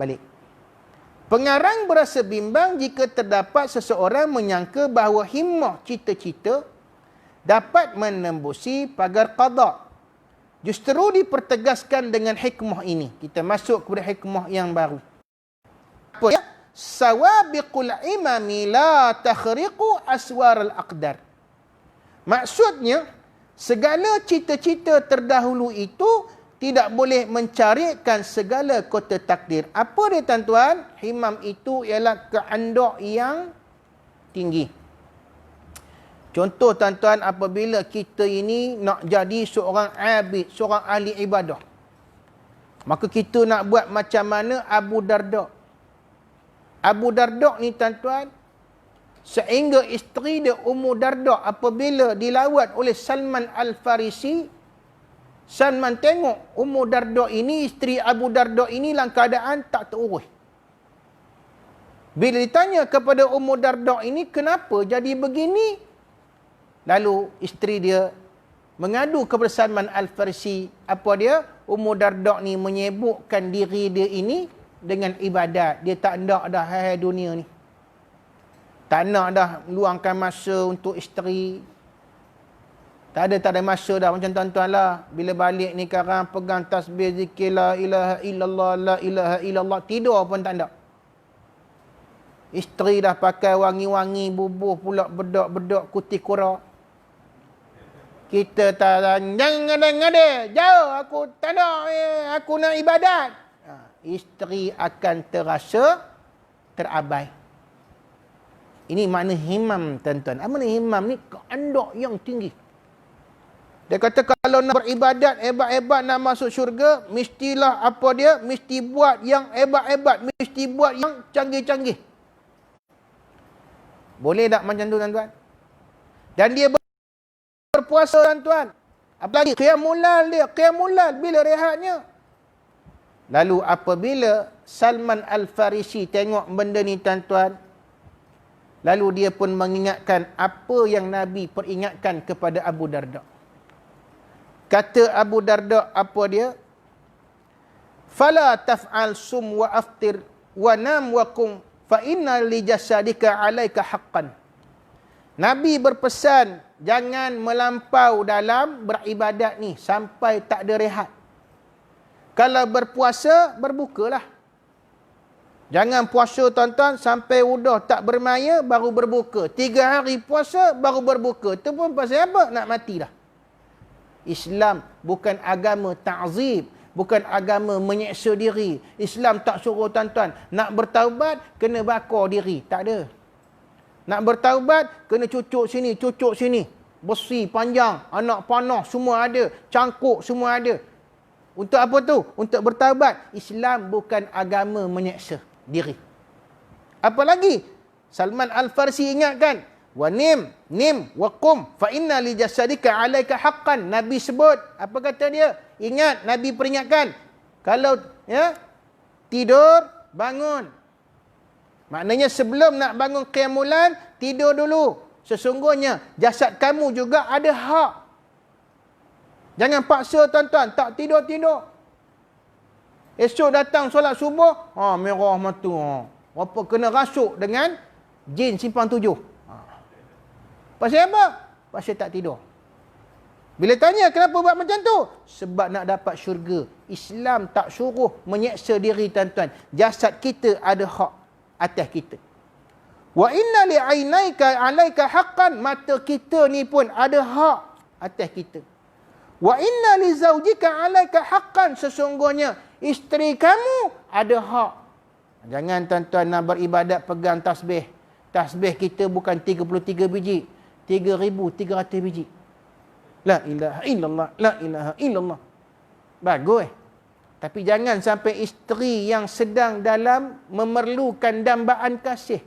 balik. Pengarang berasa bimbang jika terdapat seseorang menyangka bahawa himmah cita-cita dapat menembusi pagar qada. Justru dipertegaskan dengan hikmah ini. Kita masuk kepada hikmah yang baru. Apa ya? Sawabiqul imami la takhriqu aswar al-aqdar. Maksudnya, segala cita-cita terdahulu itu tidak boleh mencarikan segala kota takdir. Apa dia tuan-tuan? Himam itu ialah kehendak yang tinggi. Contoh tuan-tuan, apabila kita ini nak jadi seorang abid, seorang ahli ibadah, maka kita nak buat macam mana Abu Darda. Abu Darda ni tuan-tuan, sehingga isteri dia Ummu Darda apabila dilawat oleh Salman Al-Farisi, Salman tengok Ummu Darda ini, isteri Abu Darda ini dalam keadaan tak terurus. Bila ditanya kepada Ummu Darda ini, kenapa jadi begini? Lalu isteri dia mengadu kepada Salman Al-Farisi. Apa dia? Ummu Darda ni menyibukkan diri dia ini dengan ibadat. Dia tak nak dah hai dunia ni. Tak nak dah luangkan masa untuk isteri. Tak ada masa dah macam tuan-tuan lah. Bila balik ni sekarang pegang tasbih zikir la ilaha illallah, la ilaha illallah. Tidur pun tak ada. Isteri dah pakai wangi-wangi, bubuh pula bedak-bedak kuti kura. Kita tak jangan ngade-ngade. Jauh aku tak nak, aku nak ibadat. Isteri akan terasa terabai. Ini makna himam tuan-tuan. Apa makna himam ni? Kehendak yang tinggi. Dia kata kalau nak beribadat hebat-hebat nak masuk syurga, mestilah apa dia? Mesti buat yang hebat-hebat. Mesti buat yang canggih-canggih. Boleh tak macam tu tuan-tuan? Dan dia berpuasa tuan-tuan. Apalagi qiyamulal dia. Qiyamulal bila rehatnya. Lalu apabila Salman Al-Farisi tengok benda ni tuan-tuan, lalu dia pun mengingatkan apa yang Nabi peringatkan kepada Abu Darda. Kata Abu Darda apa dia? Fala taf'al sum wa aftir wa nam wa kum fa inna li jasadika 'alaika haqqan. Nabi berpesan jangan melampau dalam beribadat ni sampai tak ada rehat. Kalau berpuasa, berbukalah. Jangan puasa tuan-tuan sampai udah tak bermaya baru berbuka. 3 hari puasa baru berbuka. Itu pun pasal apa? Nak mati dah. Islam bukan agama ta'zib, bukan agama menyeksa diri. Islam tak suruh tuan-tuan nak bertaubat kena bakar diri, tak ada. Nak bertaubat kena cucuk sini, besi panjang, anak panah semua ada, cangkuk semua ada. Untuk apa tu? Untuk bertaubat. Islam bukan agama menyeksa diri. Apa lagi? Salman Al-Farsi ingatkan, wa nim wa qum fa inna li jasadika 'alaika haqqan. Nabi sebut, apa kata dia? Ingat, Nabi peringatkan, kalau tidur bangun. Maknanya sebelum nak bangun qiyamulan, tidur dulu. Sesungguhnya jasad kamu juga ada hak. Jangan paksa tuan-tuan, tak tidur-tidur. Esok datang solat subuh, merah mata. Apa kena rasuk dengan jin simpang 7. Pasal apa? Pasal tak tidur. Bila tanya kenapa buat macam tu? Sebab nak dapat syurga. Islam tak suruh menyeksa diri tuan-tuan. Jasad kita ada hak atas kita. Wa inna li 'ainaika 'alaika haqqan. Mata kita ni pun ada hak atas kita. Wa inna li zaujika 'alaika haqqan. Sesungguhnya isteri kamu ada hak. Jangan tuan-tuan nak beribadat pegang tasbih. Tasbih kita bukan 33 biji. 3,300 biji. La ilaha illallah, la ilaha illallah. Bagus. Tapi jangan sampai isteri yang sedang dalam memerlukan dambaan kasih.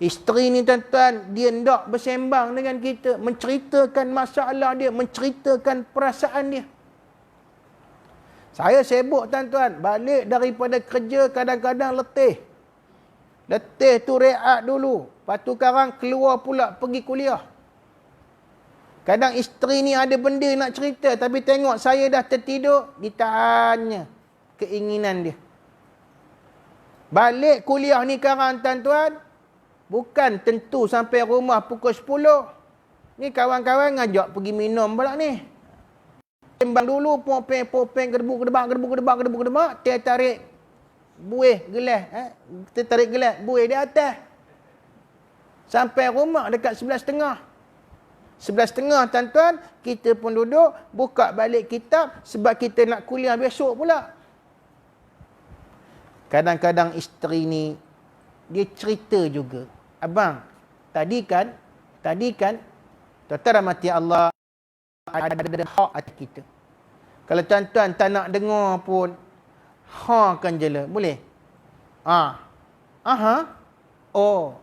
Isteri ni tuan-tuan, dia hendak bersembang dengan kita, menceritakan masalah dia, menceritakan perasaan dia. Saya sibuk tuan-tuan, balik daripada kerja kadang-kadang letih. Letih tu rehat dulu. Lepas tu sekarang keluar pula pergi kuliah. Kadang isteri ni ada benda nak cerita, tapi tengok saya dah tertidur, ditanya keinginan dia. Balik kuliah ni sekarang tuan-tuan, bukan tentu sampai rumah pukul 10. Ni kawan-kawan ngajak pergi minum pula ni. Sembang dulu, popeng, gedebuk, tarik buih gelas. Tarik gelas, buih di atas. Sampai rumah dekat 11.30. 11.30 tuan-tuan, kita pun duduk, buka balik kitab sebab kita nak kuliah besok pula. Kadang-kadang isteri ni, dia cerita juga. Abang, tadi kan, tuan-tuan rahmati Allah, ada hak atas kita. Kalau tuan-tuan tak nak dengar pun, kan je lah. Boleh? Aha. Oh.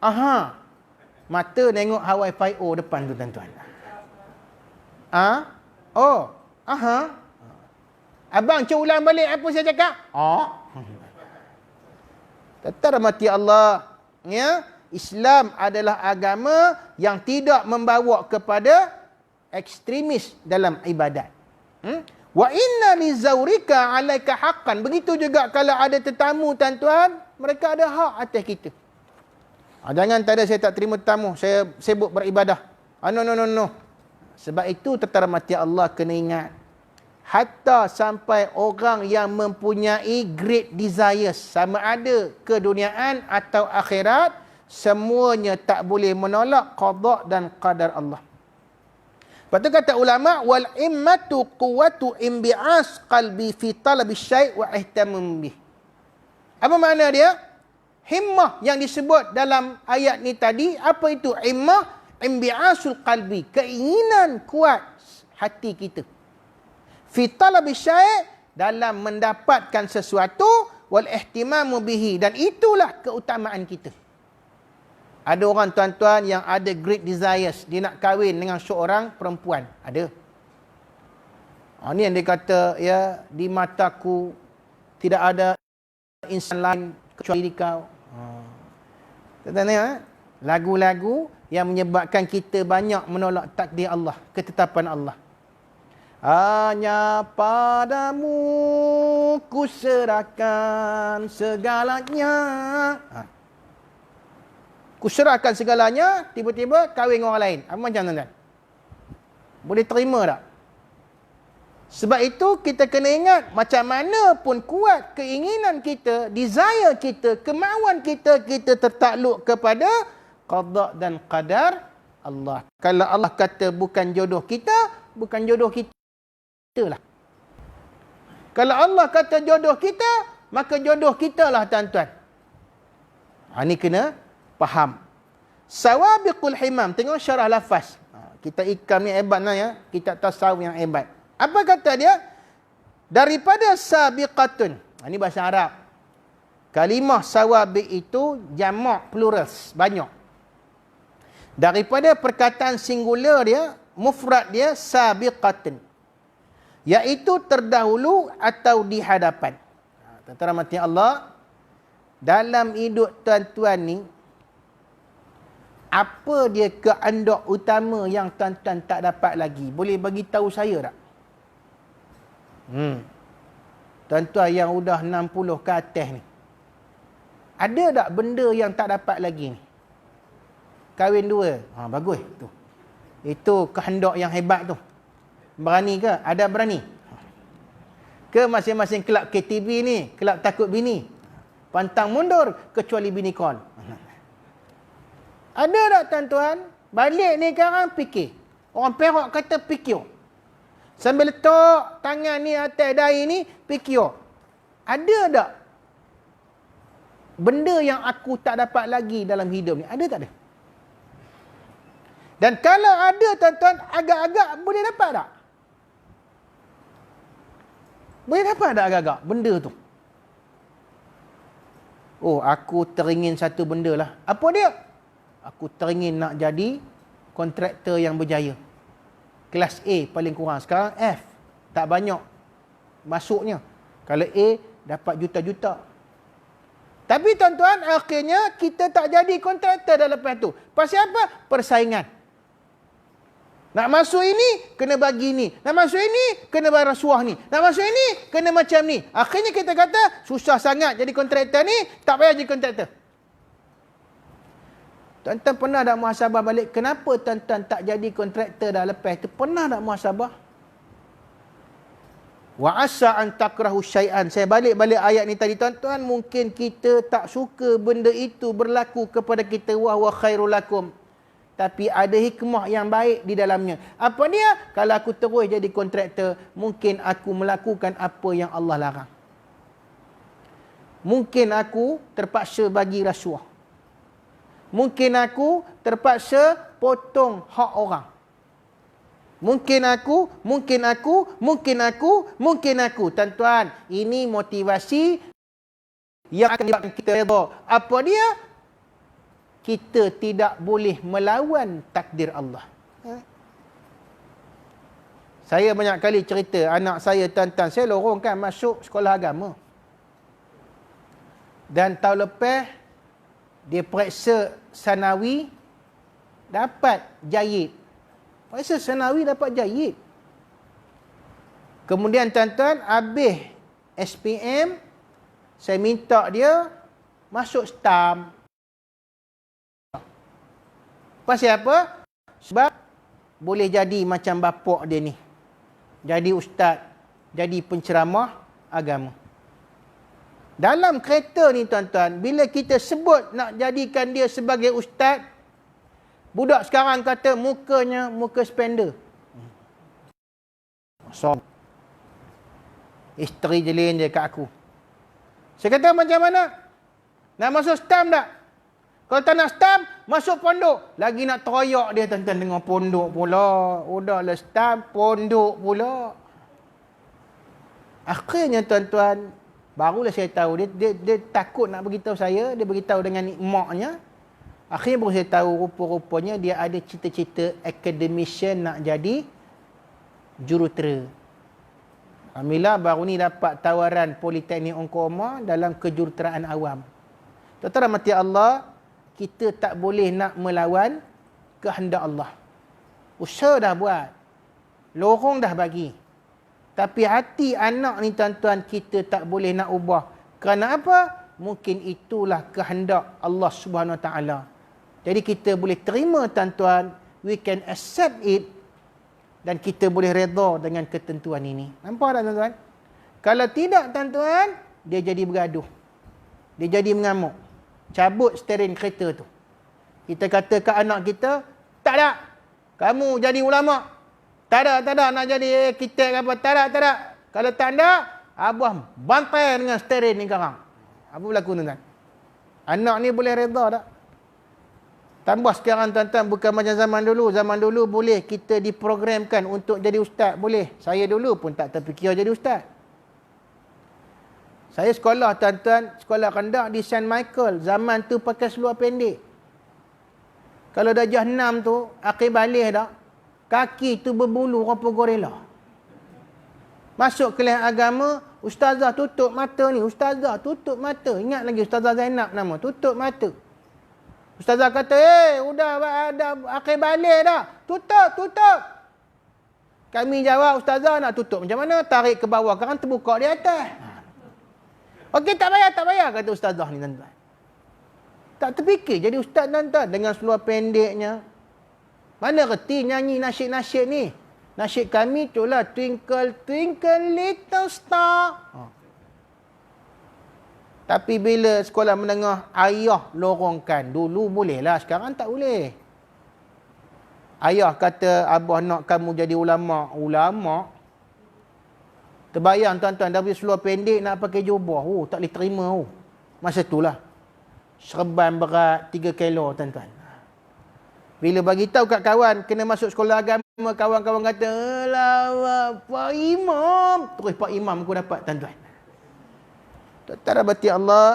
Aha. Mata tengok Hawaii 5O depan tu tuan-tuan. Oh. Aha. Abang cuba ulang balik apa saya cakap? Tuan-tuan rahmati Allah. Ya, Islam adalah agama yang tidak membawa kepada ekstremis dalam ibadat. Wa inna li zawrika 'alaika haqqan. Begitu juga kalau ada tetamu tuan-tuan, mereka ada hak atas kita. Jangan tak ada saya tak terima tetamu, saya sibuk beribadah. No. Sebab itu tuan-tuan rahmati Allah kena ingat, hatta sampai orang yang mempunyai great desires, sama ada keduniaan atau akhirat, semuanya tak boleh menolak qada dan qadar Allah. Lepas tu kata ulama, wal immatu quwwatu imbi'as qalbi fi talabi syai' wa ihtamam bih. Apa makna dia? Himmah yang disebut dalam ayat ni tadi, apa itu himmah? Imbi'asul qalbi, keinginan kuat hati kita. Fi talabi syai', dalam mendapatkan sesuatu, wal ihtimamu bihi, dan itulah keutamaan kita. Ada orang tuan-tuan yang ada great desires, dia nak kahwin dengan seorang perempuan. Ada. Ni yang dia kata, ya, di mataku tidak ada insan lain kecuali kau. Tuan-tuan tengok, lagu-lagu yang menyebabkan kita banyak menolak takdir Allah, ketetapan Allah. Hanya padamu ku serahkan segalanya. Ku serahkan segalanya, tiba-tiba kahwin dengan orang lain. Apa macam tuan-tuan? Boleh terima tak? Sebab itu kita kena ingat, macam mana pun kuat keinginan kita, desire kita, kemauan kita, kita tertakluk kepada qada dan qadar Allah. Kalau Allah kata bukan jodoh kita, bukan jodoh kita lah. Kalau Allah kata jodoh kita, maka jodoh kita lah tuan-tuan. Ini kena faham. Sawabiqul himam. Tengok syarah lafaz. Kita ikam ni hebat lah ya. Kita tasawuf yang hebat. Apa kata dia? Daripada sabiqatun. Ini bahasa Arab. Kalimah sawabiq itu jamak plurals. Banyak. Daripada perkataan singular dia, mufrad dia sabiqatun. Iaitu terdahulu atau di hadapan. Tuan-tuan rahmati Allah, dalam hidup tuan-tuan ni, apa dia kehendak utama yang tuan-tuan tak dapat lagi? Boleh bagi tahu saya tak? Tuan-tuan yang udah 60 ke atas ni, ada tak benda yang tak dapat lagi ni? Kahwin dua. Bagus tu. Itu kehendak yang hebat tu. Berani ke? Ada berani? Ke masing-masing kelab KTV ni, kelab takut bini, pantang mundur kecuali bini kon. Ada tak tuan-tuan? Balik ni sekarang fikir. Orang Perak kata fikir. Sambil letak tangan ni atas dahi ni, fikir. Ada tak benda yang aku tak dapat lagi dalam hidup ni? Ada tak ada? Dan kalau ada tuan-tuan, agak-agak boleh dapat tak? Boleh dapat tak agak-agak benda tu? Oh, aku teringin satu benda lah. Apa dia? Aku teringin nak jadi kontraktor yang berjaya. Kelas A paling kurang. Sekarang F. Tak banyak masuknya. Kalau A, dapat juta-juta. Tapi tuan-tuan, akhirnya kita tak jadi kontraktor dah lepas tu. Pasal apa? Persaingan. Nak masuk ini, kena bagi ni. Nak masuk ini, kena bayar rasuah ni. Nak masuk ini, kena macam ni. Akhirnya kita kata, susah sangat jadi kontraktor ni, tak payah jadi kontraktor. Tuan-tuan pernah tak muhasabah balik? Kenapa tuan-tuan tak jadi kontraktor dah lepas tu? Pernah tak muhasabah? Wa asa an takrahu syai'an. Saya balik-balik ayat ni tadi, tuan-tuan. Mungkin kita tak suka benda itu berlaku kepada kita. Wa huwa khairul lakum. Tapi ada hikmah yang baik di dalamnya. Apa dia? Kalau aku terus jadi kontraktor, mungkin aku melakukan apa yang Allah larang. Mungkin aku terpaksa bagi rasuah. Mungkin aku terpaksa potong hak orang. Mungkin aku. Tuan-tuan, ini motivasi yang akan menyebabkan kita redha. Apa dia? Kita tidak boleh melawan takdir Allah. Saya banyak kali cerita, anak saya, tuan-tuan, saya lorongkan masuk sekolah agama. Dan tahun lepas, dia periksa sanawi, dapat jayid. Periksa sanawi, dapat jayid. Kemudian, tuan-tuan, habis SPM, saya minta dia masuk STAM. Pasal apa? Sebab boleh jadi macam bapak dia ni. Jadi ustaz, jadi penceramah agama. Dalam kereta ni tuan-tuan, bila kita sebut nak jadikan dia sebagai ustaz, budak sekarang kata mukanya muka spender. So, isteri jelin je kat aku. Saya kata macam mana? Nak masuk STAM tak? Kalau tak nak STAM, masuk pondok. Lagi nak teroyak dia tuan-tuan dengan pondok pula. Udahlah STAM, pondok pula. Akhirnya tuan-tuan, barulah saya tahu. Dia takut nak beritahu saya. Dia beritahu dengan maknya. Akhirnya baru saya tahu rupa-rupanya dia ada cita-cita academician nak jadi jurutera. Alhamdulillah baru ni dapat tawaran Politeknik Ongkoma dalam kejuruteraan awam. Tuan-tuan rahmati Allah, kita tak boleh nak melawan kehendak Allah. Usaha dah buat. Lorong dah bagi. Tapi hati anak ni tuan-tuan, kita tak boleh nak ubah. Kerana apa? Mungkin itulah kehendak Allah Subhanahu Wa Taala. Jadi kita boleh terima tuan-tuan. We can accept it. Dan kita boleh redha dengan ketentuan ini. Nampak tak tuan-tuan? Kalau tidak tuan-tuan, dia jadi bergaduh. Dia jadi mengamuk. Cabut steering kereta tu. Kita kata ke anak kita, tak ada. Kamu jadi ulama. Tak ada nak jadi arkitek apa. Tak ada. Kalau tak ada, abah bantai dengan steering ni sekarang. Apa berlaku tuan-tuan? Anak ni boleh redha tak? Tambah sekarang tuan-tuan, bukan macam zaman dulu. Zaman dulu boleh kita diprogramkan untuk jadi ustaz. Boleh. Saya dulu pun tak terfikir jadi ustaz. Saya sekolah tuan-tuan, sekolah rendah di St. Michael. Zaman tu pakai seluar pendek. Kalau darjah 6 tu, akhir balik dah, kaki tu berbulu rupa gorila. Masuk kelas agama, ustazah tutup mata ni. Ustazah tutup mata. Ingat lagi Ustazah Zainab nama. Tutup mata. Ustazah kata, udah akhir balik dah. Tutup. Kami jawab, ustazah nak tutup macam mana? Tarik ke bawah, kan terbuka di atas. Okey, tak payah, kata ustazah ni tuan-tuan. Tak terfikir jadi ustaz tuan-tuan dengan seluar pendeknya. Mana reti nyanyi nasyid-nasyid ni? Nasyid kami tu lah, Twinkle Twinkle Little Star. Tapi bila sekolah menengah, ayah lorongkan. Dulu boleh lah, sekarang tak boleh. Ayah kata, abah nak kamu jadi ulama. Ulama? Terbayang tuan-tuan, dah beli seluar pendek nak pakai jubah. Tak boleh terima. Masa itulah. Serban berat 3 kilo tuan-tuan. Bila bagi tahu kat kawan, kena masuk sekolah agama, kawan-kawan kata, "Alah, Pak Imam." Terus Pak Imam aku dapat tuan-tuan. Tuan-tuan rahmati Allah,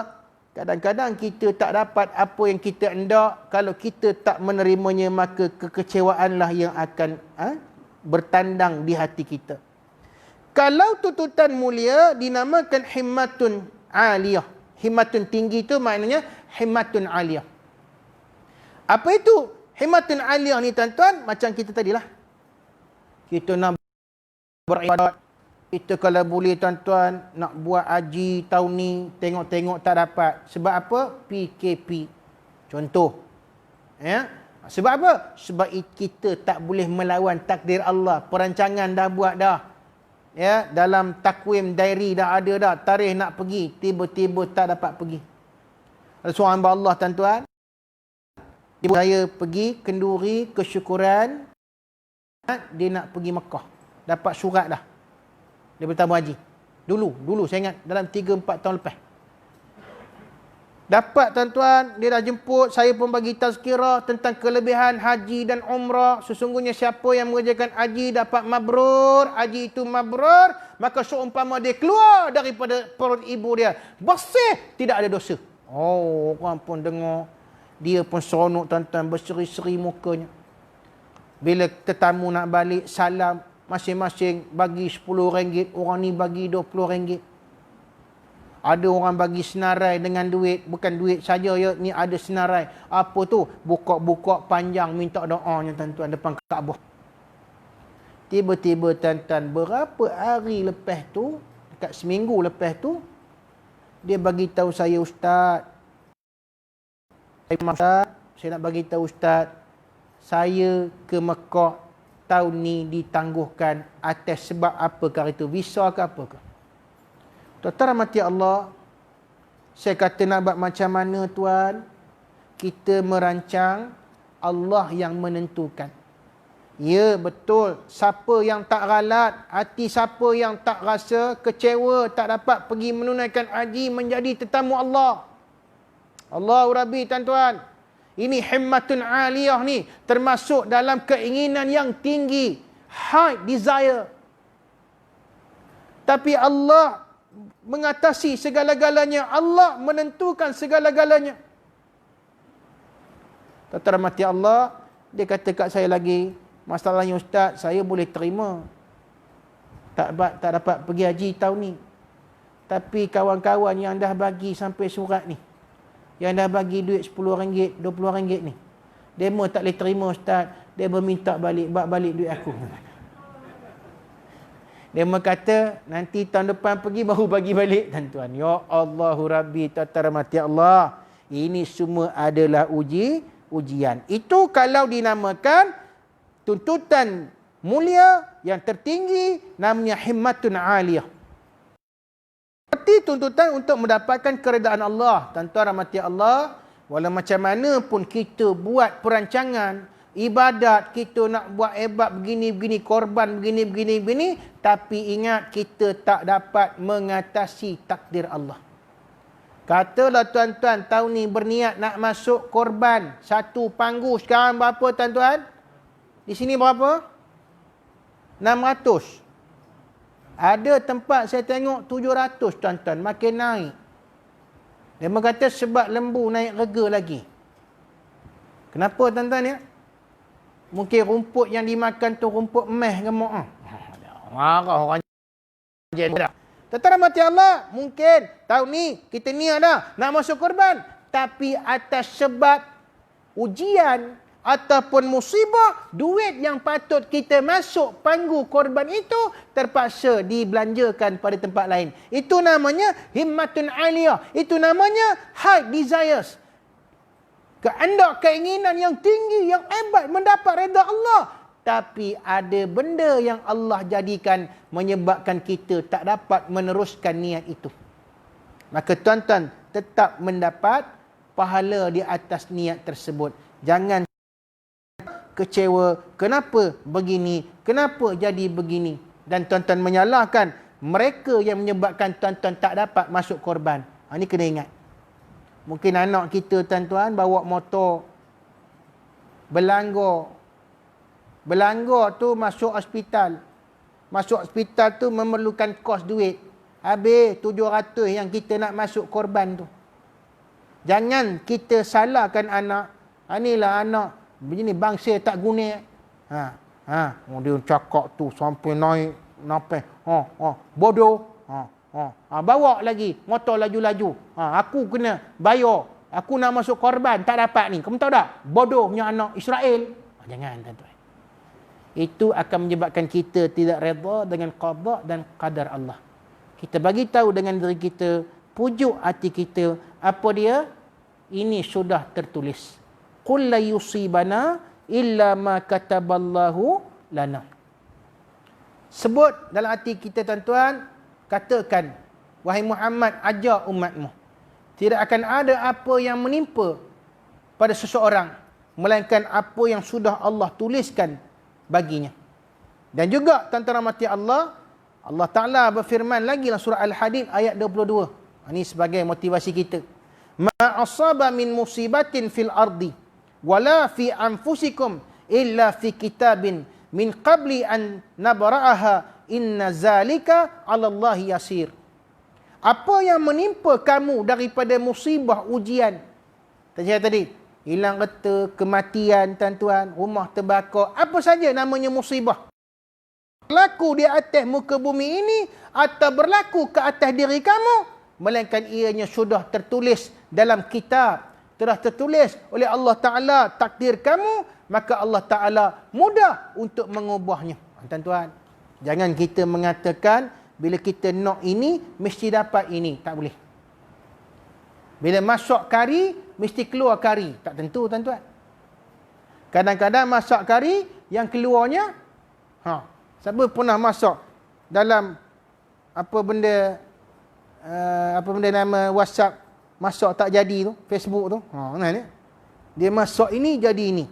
kadang-kadang kita tak dapat apa yang kita hendak. Kalau kita tak menerimanya, maka kekecewaanlah yang akan bertandang di hati kita. Kalau tuntutan mulia dinamakan himmatun aliyah. Himmatun tinggi itu maknanya himmatun aliyah. Apa itu himmatun aliyah ni tuan-tuan? Macam kita tadilah. Kita nak beribadat. Kita kalau boleh tuan-tuan nak buat haji tahun ni, tengok-tengok tak dapat. Sebab apa? PKP. Contoh. Ya. Sebab apa? Sebab kita tak boleh melawan takdir Allah. Perancangan dah buat dah. Ya, dalam takwim diary dah ada dah. Tarikh nak pergi, tiba-tiba tak dapat pergi. Ada seorang hamba Allah tuan-tuan. Saya pergi kenduri kesyukuran. Dia nak pergi Mekah. Dapat surat dah. Dia bertabung haji. Dulu saya ingat dalam 3-4 tahun lepas. Dapat tuan-tuan, dia dah jemput, saya pun bagi tazkirah tentang kelebihan haji dan umrah. Sesungguhnya siapa yang mengerjakan haji dapat mabrur, haji itu mabrur, maka seumpama dia keluar daripada perut ibu dia, bersih, tidak ada dosa. Oh, orang pun dengar, dia pun seronok tuan-tuan, berseri-seri mukanya. Bila tetamu nak balik, salam, masing-masing bagi RM10, orang ni bagi RM20. Ada orang bagi senarai dengan duit, bukan duit saja ya, ni ada senarai. Apa tu? Buka-buka panjang minta doanya tuan-tuan depan Kaabah. Tiba-tiba tuan-tuan, berapa hari lepas tu, dekat seminggu lepas tu, dia bagi tahu saya, Ustaz, saya nak bagi tahu Ustaz, saya ke Mekah tahun ni ditangguhkan atas sebab apa kah itu? Visa ke apa ke? Tuan-tuan rahmati Allah, saya kata nak buat macam mana tuan? Kita merancang, Allah yang menentukan. Ya betul, siapa yang tak ralat, hati siapa yang tak rasa kecewa, tak dapat pergi menunaikan haji menjadi tetamu Allah. Allahu Rabbi tuan-tuan. Ini himmatun aliyah ni, termasuk dalam keinginan yang tinggi. High desire. Tapi Allah mengatasi segala-galanya. Allah menentukan segala-galanya. Tuan-tuan rahmati Allah, dia kata kat saya lagi, masalahnya Ustaz, saya boleh terima. Tak dapat pergi haji tahun ni. Tapi kawan-kawan yang dah bagi sampai surat ni, yang dah bagi duit RM10, RM20 ni, dia tak boleh terima Ustaz. Dia minta balik duit aku. Dia kata, nanti tahun depan pergi baru bagi balik. Tuan-tuan, ya Allahu Rabbi, tuan-tuan rahmati Allah. Ini semua adalah ujian. Itu kalau dinamakan tuntutan mulia yang tertinggi, namanya himmatun aliyah. Seperti tuntutan untuk mendapatkan keredaan Allah. Tuan-tuan rahmati Allah, walau macam mana pun kita buat perancangan, ibadat, kita nak buat ibadat begini-begini, korban begini-begini, tapi ingat kita tak dapat mengatasi takdir Allah. Katalah tuan-tuan, tahun ni berniat nak masuk korban, satu panggu sekarang berapa tuan-tuan? Di sini berapa? 600. Ada tempat saya tengok 700 tuan-tuan, makin naik. Dia kata sebab lembu naik rega lagi. Kenapa tuan-tuan ya? Mungkin rumput yang dimakan tu rumput emas ke mak. Marah orang jadi. Tuan-tuan rahmati Allah, mungkin tahun ni kita niat dah nak masuk korban, tapi atas sebab ujian ataupun musibah, duit yang patut kita masuk panggu korban itu terpaksa dibelanjakan pada tempat lain. Itu namanya himmatun aliyah. Itu namanya high desires. Kehendak, keinginan yang tinggi, yang hebat mendapat redha Allah. Tapi ada benda yang Allah jadikan menyebabkan kita tak dapat meneruskan niat itu. Maka tuan-tuan tetap mendapat pahala di atas niat tersebut. Jangan kecewa, kenapa begini, kenapa jadi begini. Dan tuan-tuan menyalahkan mereka yang menyebabkan tuan-tuan tak dapat masuk korban. Ini kena ingat. Mungkin anak kita tuan-tuan bawa motor, berlanggar. Berlanggar tu masuk hospital. Masuk hospital tu memerlukan kos duit. Habis 700 yang kita nak masuk korban tu. Jangan kita salahkan anak. Inilah anak begini bangsa tak guna. Dia cakap tu sampai naik napai. Bodoh. Bawa lagi motor laju-laju. Aku kena bayar. Aku nak masuk korban tak dapat ni. Kamu tahu tak? Bodoh punya anak Israel. Jangan tuan-tuan. itu akan menyebabkan kita tidak redha dengan qada dan qadar Allah. Kita bagi tahu dengan diri kita, pujuk hati kita, apa dia? Ini sudah tertulis. Qul la yusibana illa ma kataballahu lana. Sebut dalam hati kita tuan-tuan, katakan, wahai Muhammad, ajar umatmu, tidak akan ada apa yang menimpa pada seseorang melainkan apa yang sudah Allah tuliskan baginya. Dan juga tuan-tuan rahmati Allah, Allah Ta'ala berfirman lagi dalam surah Al-Hadid ayat 22. Ini sebagai motivasi kita. Ma asaba min musibatin fil ardi wala fi anfusikum illa fi kitabin min qabli an nabra'aha inna zalika 'ala Allah yasir. Apa yang menimpa kamu daripada musibah ujian. Tadi hilang reta, kematian tuan-tuan, rumah terbakar, apa saja namanya musibah. Berlaku di atas muka bumi ini atau berlaku ke atas diri kamu, melainkan ianya sudah tertulis dalam kitab, telah tertulis oleh Allah Ta'ala takdir kamu, maka Allah Ta'ala mudah untuk mengubahnya. Tuan-tuan, jangan kita mengatakan bila kita nak ini mesti dapat ini, tak boleh. Bila masak kari, mesti keluar kari. Tak tentu, tuan-tuan. Kadang-kadang masak kari, yang keluarnya, siapa pernah masak dalam apa benda nama WhatsApp, masak tak jadi tu, Facebook tu. Dia masak ini, jadi ini.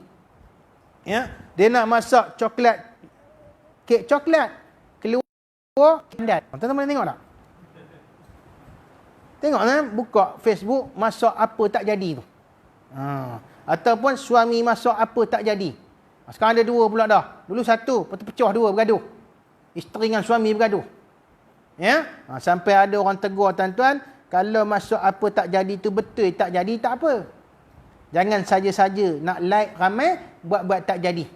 Ya, dia nak masak coklat, kek coklat, keluar kendat. Tuan-tuan tengok tak? Tengok buka Facebook, masak apa tak jadi tu. Ataupun suami masak apa tak jadi. Sekarang ada dua pula dah. Dulu satu, lepas tu pecah dua, bergaduh. Isteri dengan suami bergaduh. Ya? Sampai ada orang tegur tuan-tuan, kalau masak apa tak jadi tu betul, tak jadi tak apa. Jangan saja-saja nak like ramai, buat-buat tak jadi.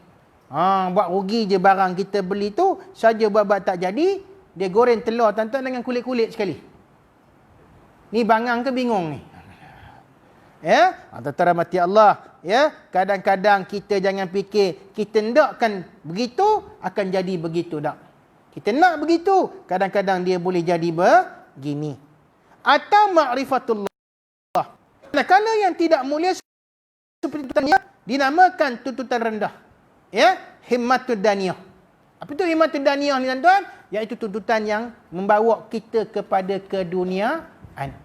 Buat rugi je barang kita beli tu, saja buat-buat tak jadi, dia goreng telur tuan-tuan dengan kulit-kulit sekali. Ni bangang ke bingung ni? Ya, tuan-tuan rahmati Allah, ya, kadang-kadang kita jangan fikir kita ndakkan begitu akan jadi begitu, tak. Kita nak begitu, kadang-kadang dia boleh jadi begini. Atau ma'rifatullah. Nah, kalau yang tidak mulia seperti tuntutannya dinamakan tuntutan rendah. Ya, himmatud daniyah. Apa itu himmatud daniyah ni tuan-tuan? Iaitu tuntutan yang membawa kita kepada keduniaan.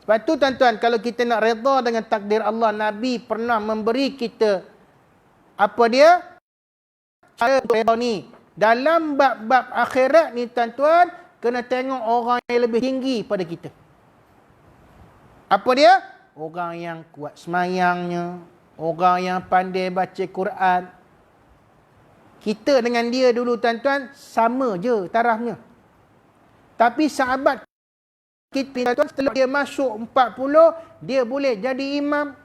Sebab tu tuan-tuan, kalau kita nak redha dengan takdir Allah, Nabi pernah memberi kita apa dia? Cara redha ni. Dalam bab-bab akhirat ni tuan-tuan, kena tengok orang yang lebih tinggi pada kita. Apa dia? Orang yang kuat semayangnya, orang yang pandai baca Quran. Kita dengan dia dulu tuan-tuan sama je tarafnya. Tapi sahabat kita tuan, setelah dia masuk 40, dia boleh jadi imam.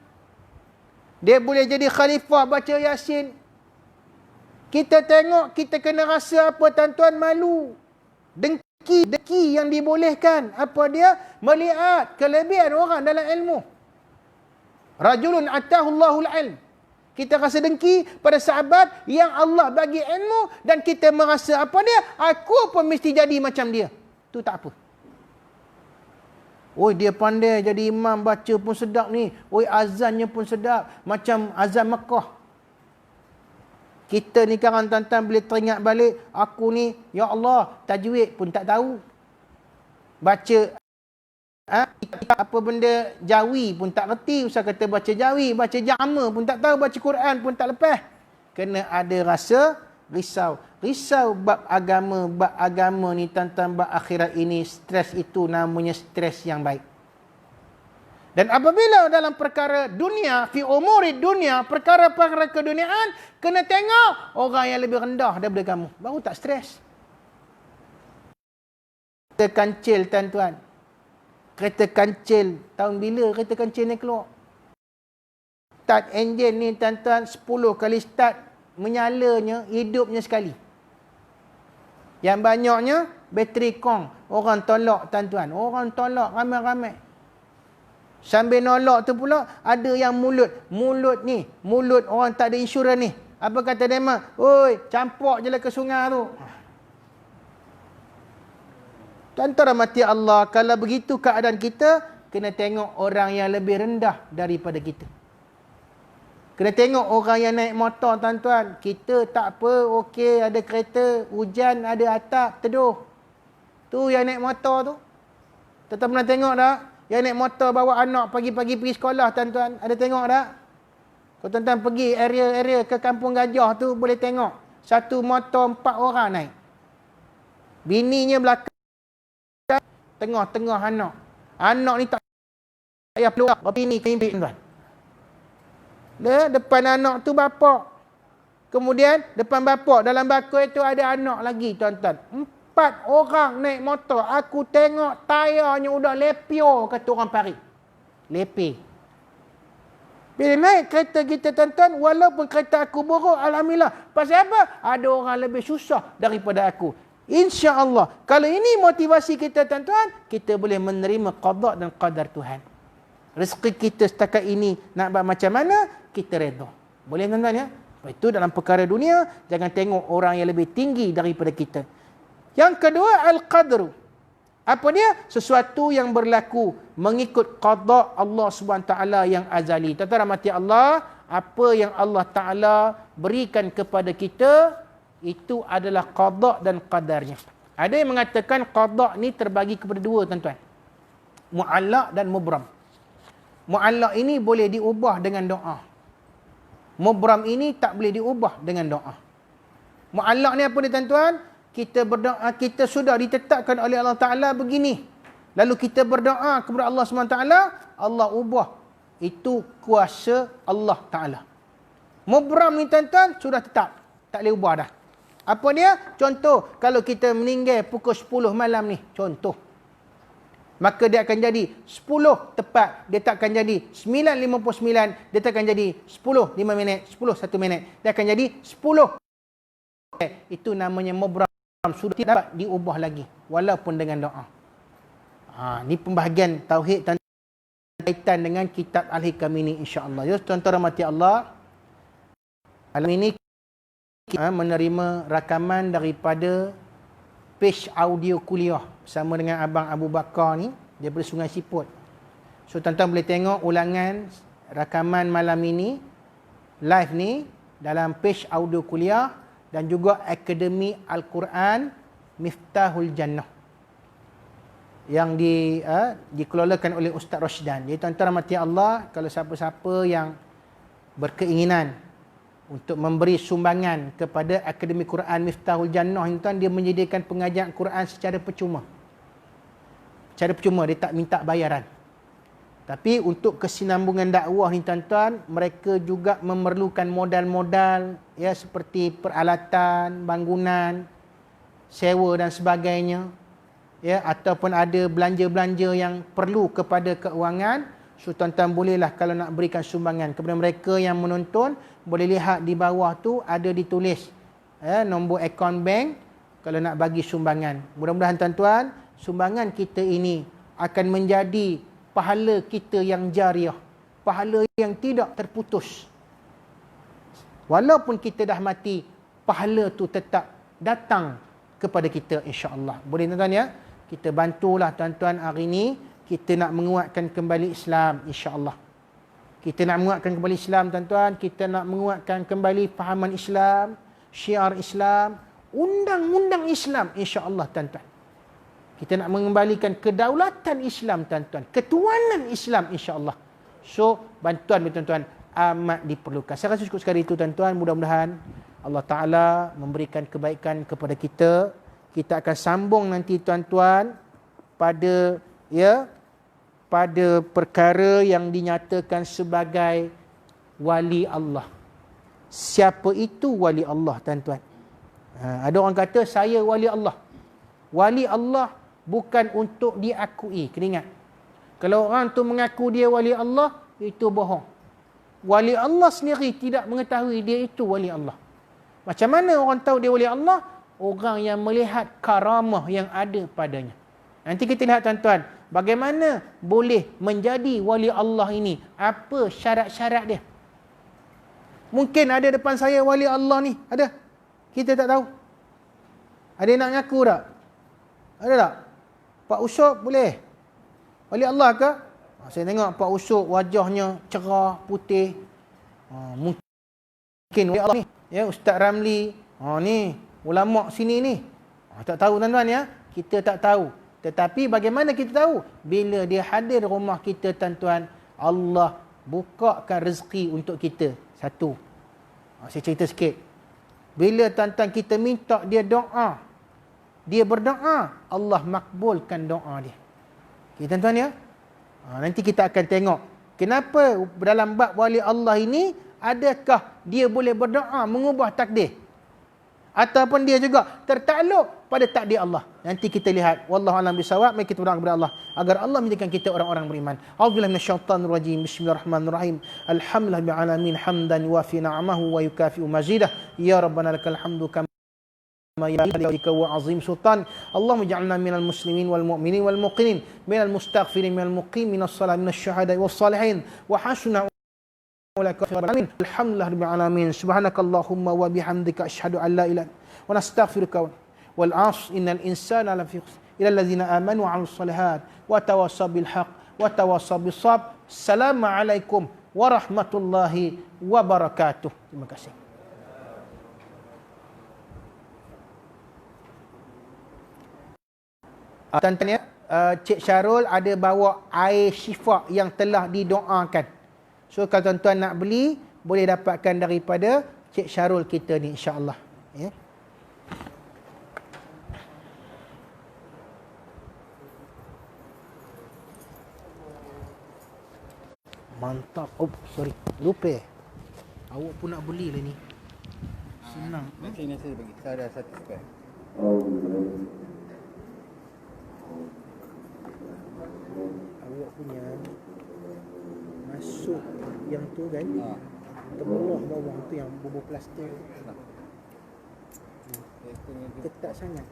Dia boleh jadi khalifah baca Yasin. Kita tengok, kita kena rasa apa tuan-tuan? Malu. Dengki yang dibolehkan. Apa dia? Melihat kelebihan orang dalam ilmu. Rajulun atahullahul ilm. Kita rasa dengki pada sahabat yang Allah bagi ilmu dan kita merasa apa dia? Aku pun mesti jadi macam dia. Tu tak apa. Oi, dia pandai jadi imam, baca pun sedap ni. Oi, azannya pun sedap. Macam azan Mekah. Kita ni sekarang tuan-tuan boleh teringat balik. Aku ni, ya Allah, tajwid pun tak tahu. Baca apa benda Jawi pun tak reti. Usah kata baca Jawi, baca Jama pun tak tahu. Baca Quran pun tak lepas. Kena ada rasa risau. Risau bab agama ni tuan-tuan, bab akhirat ini, stres itu namanya stres yang baik. Dan apabila dalam perkara dunia, fi umuri dunia, perkara-perkara keduniaan, kena tengok orang yang lebih rendah daripada kamu. Baru tak stres. Kereta kancil tuan-tuan. Kereta kancil, tahun bila kereta kancil ni keluar? Start enjin ni tuan-tuan, 10 kali start, menyalanya, hidupnya sekali. Yang banyaknya, bateri kong. Orang tolak tuan-tuan. Orang tolak ramai-ramai. Sambil nolak tu pula, ada yang mulut. Mulut ni, mulut orang tak ada insurans ni. Apa kata Denmark? Oi, campur je lah ke sungai tu. Tuan-tuan rahmati Allah, kalau begitu keadaan kita, kena tengok orang yang lebih rendah daripada kita. Kena tengok orang yang naik motor, tuan-tuan. Kita tak apa, okey, ada kereta, hujan, ada atap, teduh. Tu yang naik motor tu. Tuan-tuan pernah tengok tak? Yang naik motor bawa anak pagi-pagi pergi sekolah, tuan-tuan. Ada tengok tak? Kalau tuan-tuan pergi area-area ke Kampung Gajah tu, boleh tengok. Satu motor 4 orang naik. Bininya belakang. Tengah-tengah anak. Anak ni tak payah peluang. Bini kembik, tuan. Depan anak tu bapak. Kemudian depan bapak dalam bakul itu ada anak lagi, tuan-tuan. 4 orang naik motor. Aku tengok tayarnya udah lepio, kata orang Paris. Lepe. Bila naik kereta kita, tuan-tuan, walaupun kereta aku buruk, alhamdulillah. Pasal apa? Ada orang lebih susah daripada aku. InsyaAllah. Kalau ini motivasi kita, tuan-tuan, kita boleh menerima qada dan qadar Tuhan. Rezeki kita setakat ini nak buat macam mana, kita redha. Boleh, tuan-tuan ya? Itu dalam perkara dunia, jangan tengok orang yang lebih tinggi daripada kita. Yang kedua, al-qadru. Apa dia? Sesuatu yang berlaku mengikut qada Allah SWT yang azali. Tuan-tuan rahmati Allah, apa yang Allah Ta'ala berikan kepada kita, itu adalah qada dan qadarnya. Ada yang mengatakan qada ni terbagi kepada 2, tuan-tuan. Mu'allaq dan mubram. Mu'allaq ini boleh diubah dengan doa. Mubram ini tak boleh diubah dengan doa. Mu'allaq ni apa ni, tuan-tuan? Kita berdoa, kita sudah ditetapkan oleh Allah Ta'ala begini. Lalu kita berdoa kepada Allah SWT, Allah ubah. Itu kuasa Allah Ta'ala. Mubram ni, tuan-tuan, sudah tetap. Tak boleh ubah dah. Apa dia? Contoh, kalau kita meninggal pukul 10 malam ni, contoh. Maka dia akan jadi 10 tepat. Dia tak akan jadi 9.59. Dia tak akan jadi 10.5 minit, 10.1 minit. Dia akan jadi 10. Itu namanya mubram. Sudah tidak dapat diubah lagi. Walaupun dengan doa. Ni pembahagian tauhid kaitan dengan kitab Al-Hikam ini, insya-Allah. Ya, tuan-tuan rahmati Allah. Malam ini menerima rakaman daripada page audio kuliah bersama dengan Abang Abu Bakar ni daripada Sungai Siput. So tuan-tuan boleh tengok ulangan rakaman malam ini live ni dalam page audio kuliah dan juga Akademi Al-Quran Miftahul Jannah yang dikelolakan oleh Ustaz Rashdan. Jadi tuan-tuan rahmati Allah, kalau siapa-siapa yang berkeinginan untuk memberi sumbangan kepada Akademi Quran Miftahul Jannah ini, tuan, dia menyediakan pengajian Quran secara percuma. Secara percuma, dia tak minta bayaran. Tapi untuk kesinambungan dakwah ni, tuan-tuan, mereka juga memerlukan modal-modal ya, seperti peralatan, bangunan, sewa dan sebagainya. Ya, ataupun ada belanja-belanja yang perlu kepada keuangan. So tuan-tuan bolehlah kalau nak berikan sumbangan kepada mereka yang menonton, boleh lihat di bawah tu ada ditulis nombor akaun bank kalau nak bagi sumbangan. Mudah-mudahan tuan-tuan, sumbangan kita ini akan menjadi pahala kita yang jariah, pahala yang tidak terputus. Walaupun kita dah mati, pahala tu tetap datang kepada kita, insya-Allah. Boleh, tuan-tuan ya? Kita bantulah tuan-tuan hari ini. Kita nak menguatkan kembali Islam, insya-Allah. Kita nak menguatkan kembali Islam, tuan-tuan. Kita nak menguatkan kembali fahaman Islam, syiar Islam, undang-undang Islam, insya-Allah, tuan-tuan. Kita nak mengembalikan kedaulatan Islam, tuan-tuan. Ketuanan Islam, insya-Allah. So, bantuan, tuan-tuan, amat diperlukan. Saya rasa cukup sekali itu, tuan-tuan. Mudah-mudahan Allah Ta'ala memberikan kebaikan kepada kita. Kita akan sambung nanti, tuan-tuan, pada perkara yang dinyatakan sebagai wali Allah. Siapa itu wali Allah, tuan-tuan? Ada orang kata, saya wali Allah. Wali Allah bukan untuk diakui. Kena ingat. Kalau orang tu mengaku dia wali Allah, itu bohong. Wali Allah sendiri tidak mengetahui dia itu wali Allah. Macam mana orang tahu dia wali Allah? Orang yang melihat karamah yang ada padanya. Nanti kita lihat, tuan-tuan, bagaimana boleh menjadi wali Allah ini? Apa syarat-syarat dia? Mungkin ada depan saya wali Allah ni. Ada? Kita tak tahu. Ada yang nak ngaku tak? Ada tak? Pak Usop boleh? Wali Allah ke? Saya tengok Pak Usop wajahnya cerah, putih. Mungkin wali Allah ni. Ya, Ustaz Ramli. Ni, ulama' sini ni. Tak tahu tuan-tuan ya. Kita tak tahu. Tetapi bagaimana kita tahu? Bila dia hadir rumah kita tuan-tuan, Allah bukakan rezeki untuk kita. Satu. Saya cerita sikit. Bila tuan-tuan kita minta dia doa, dia berdoa, Allah makbulkan doa dia. Okay, tuan-tuan ya. Nanti kita akan tengok. Kenapa dalam bab wali Allah ini, adakah dia boleh berdoa mengubah takdir? Ataupun dia juga tertakluk pada takdir Allah. Nanti kita lihat. Wallahu a'lam bishawab. Mari kita berdoa kepada Allah agar Allah menjadikan kita orang-orang beriman. A'udzubillahi minasyaitonir rajim. Bismillahirrahmanirrahim. Alhamdulillahil alamin hamdan yuwafi ni'amahu wa yukafi'u mazidah. Ya Rabbana lakal hamdu kama yalika wa azim sultan. Allahumma ij'alna minal muslimin wal mu'minin wal muqinin, minal mustaghfirin minal muqim, minas salamin syuhada was salihin, wa hasuna alhamdulillah rabbil alamin. Subhanakallahumma wa bihamdika asyhadu an la ilaha illa anta wa nastaghfiruka wal 'asr innal insana lafi khusr illa allazina amanu wa 'amilus solihat wa tawassaw bil haqq wa tawassaw bis sabr. Assalamualaikum warahmatullahi wabarakatuh. Terima kasih. Tuan-tuan ya, Cik Syarul ada bawa air syifa yang telah didoakan. So kalau tuan-tuan nak beli, boleh dapatkan daripada Cik Syarul kita ni, insya-Allah. Ya. Mantap. Oh, sorry. Lupa. Awak pun nak beli lah ni. Senang. Nanti saya bagi. Saya ada satu spare. Awak punya masuk yang tu kan, terbelah bawah tu yang bubur plastik. Ketat sangat.